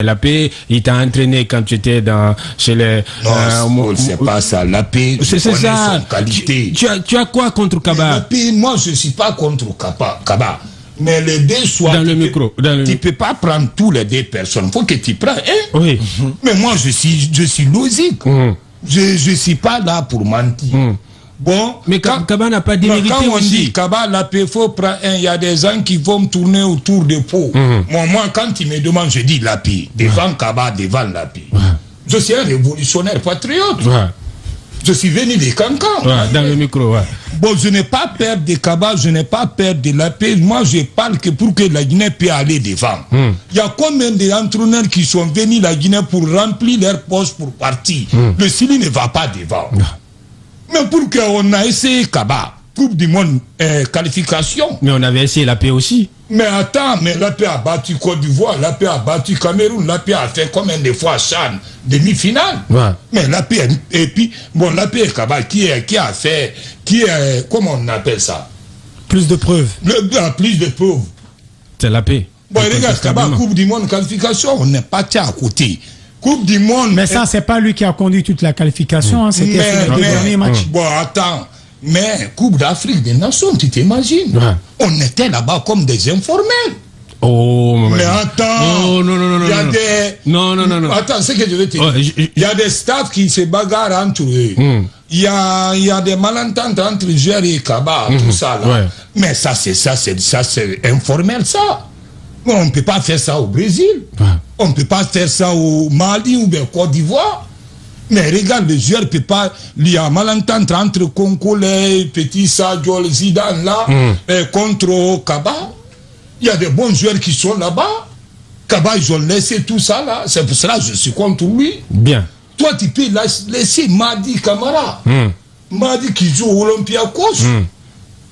La paix, il t'a entraîné quand tu étais chez les... Non, c'est pas ça. La paix, c'est ça. Son qualité. Tu as quoi contre Kaba? La paix, moi, je suis pas contre Kaba. Mais les deux soient... Dans le micro. Tu peux pas prendre tous les deux personnes. Faut que tu prennes un. Oui. Mais moi, je suis logique. Je suis pas là pour mentir. Bon, mais Kaba n'a pas démérité aussi. Quand on dit Kaba, la paix, faut prendre un. Il y a des gens qui vont me tourner autour de peau. Moi, quand ils me demandent, je dis la paix. Devant Kaba, devant la paix. Je suis un révolutionnaire patriote. Je suis venu des cancans. Dans le micro, Bon, je n'ai pas peur de Kaba, je n'ai pas peur de la paix. Moi, je parle que pour que la Guinée puisse aller devant. Il y a combien d'entraîneurs qui sont venus la Guinée pour remplir leur poste pour partir. Le Sili ne va pas devant. Mais pour qu'on a essayé Kaba, Coupe du Monde, qualification. Mais on avait essayé la paix aussi. Mais attends, mais la paix a battu Côte d'Ivoire, la paix a battu Cameroun, la paix a fait combien de fois Chan, demi-finale. Mais la paix, et puis, bon, la paix Kaba, qui a fait, comment on appelle ça? Plus de preuves. Plus de preuves. C'est la paix. Bon, regarde, Kaba, Coupe du Monde, qualification, on n'est pas à côté. Coupe du Monde. Mais ça, c'est pas lui qui a conduit toute la qualification, c'était sur les deux derniers matchs. Bon, attends. Mais Coupe d'Afrique des Nations, tu t'imagines? On était là-bas comme des informels. Oh, mais attends. Oh, non. Il y a des... Non. Attends, c'est que je vais te dire. Il y a des staffs qui se bagarrent entre eux. Il y a des malententes entre Géry et Kaba, tout ça là. Mais ça, c'est informel, ça. On ne peut pas faire ça au Brésil. On ne peut pas faire ça au Mali ou bien Côte d'Ivoire. Mais regarde, le joueur ne peut pas... Il y a malentente entre Congolais, Petit Sadio, Zidane là, contre Kaba. Il y a des bons joueurs qui sont là-bas. Kaba, ils ont laissé tout ça là. C'est pour cela que je suis contre lui. Bien. Toi, tu peux laisser Madi Camara. Madi qui joue au Olympiakos.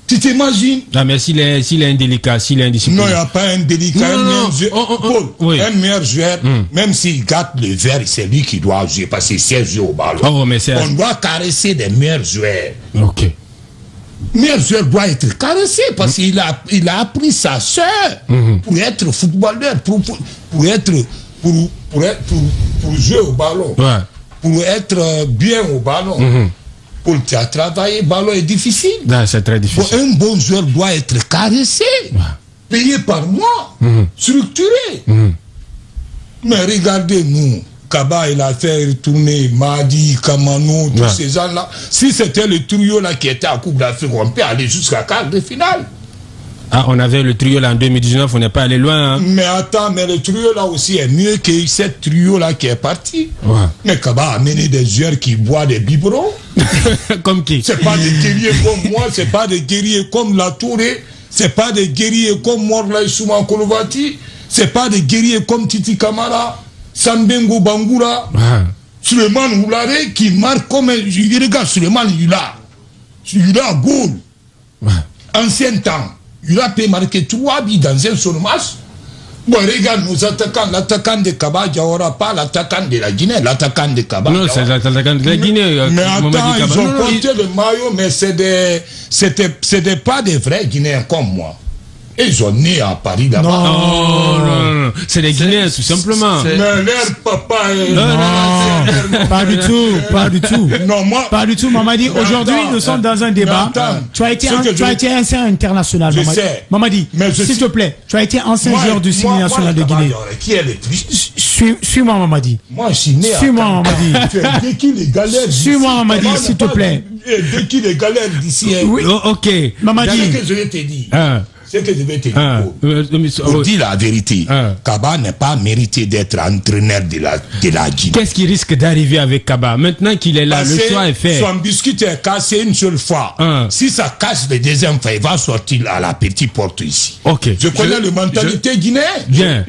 Tu t'imagines? Ah, mais s'il est indélicat, s'il est indiscipliné. Non, il n'y a pas un délicat. Un meilleur joueur, même s'il gâte le verre, c'est lui qui doit jouer parce qu'il sait jouer au ballon. On doit caresser des meilleurs joueurs. Ok. Meilleur joueur doit être caressé parce qu'il a appris sa soeur pour être footballeur, pour jouer au ballon, pour être bien au ballon. Pour travailler, le ballon est difficile. C'est très difficile. Un bon joueur doit être caressé, payé par mois, structuré. Mais regardez, nous, Kaba, il a fait tourner Madi, Kamano, tous ces gens-là. Si c'était le trio là qui était à Coupe d'Afrique, on peut aller jusqu'à quart de finale. Ah, on avait le trio là en 2019, on n'est pas allé loin. Mais attends, mais le trio là aussi est mieux que ce trio là qui est parti. Mais Kaba a amené des joueurs qui boivent des biberons. Comme qui? C'est pas des guerriers comme moi, c'est pas des guerriers comme la Touré, c'est pas des guerriers comme Morlaï Souma Kolovati, c'est pas des guerriers comme Titi Kamara, Sambengo Bangoura, Suleiman Oulare qui marque comme un... Regarde Suleiman Yula Goul. Ancien temps. Il a pu marquer 3 buts dans un seul match. Bon, regarde nos attaquants. L'attaquant de Kaba Diawara, pas l'attaquant de la Guinée, l'attaquant de Kaba. Non, c'est l'attaquant de la Guinée. Mais attends, ils ont porté le maillot, mais c'était pas des vrais Guinéens comme moi. Ils ont né à Paris d'abord. Non. C'est des Guinéens, tout simplement. Mais leur papa est... Non, pas du tout. Non, moi... Pas du tout, Mamadi. Aujourd'hui, nous sommes dans un débat. Tu as été ancien international, Mamadi. Mamadi, s'il te plaît, tu as été ancien joueur du Sili national de Guinée. Qui est le triste? Suis-moi, Mamadi. Moi, je suis né à... Suis-moi, Mamadi. Dès qu'il les galères d'ici... Suis-moi, Mamadi, s'il te plaît. Dès qu'il les galères d'ici... Oui, ok. Mamadi. C'est ce que je vais te dire. C'est que je vais te dire. Pour dire la vérité, Kaba n'est pas mérité d'être entraîneur de la Guinée. Qu'est-ce qui risque d'arriver avec Kaba? Maintenant qu'il est là, le choix est fait. Son biscuit est cassé une seule fois. Si ça casse le deuxième fois, il va sortir à la petite porte ici. Ok. Je connais la mentalité guinéenne. Bien.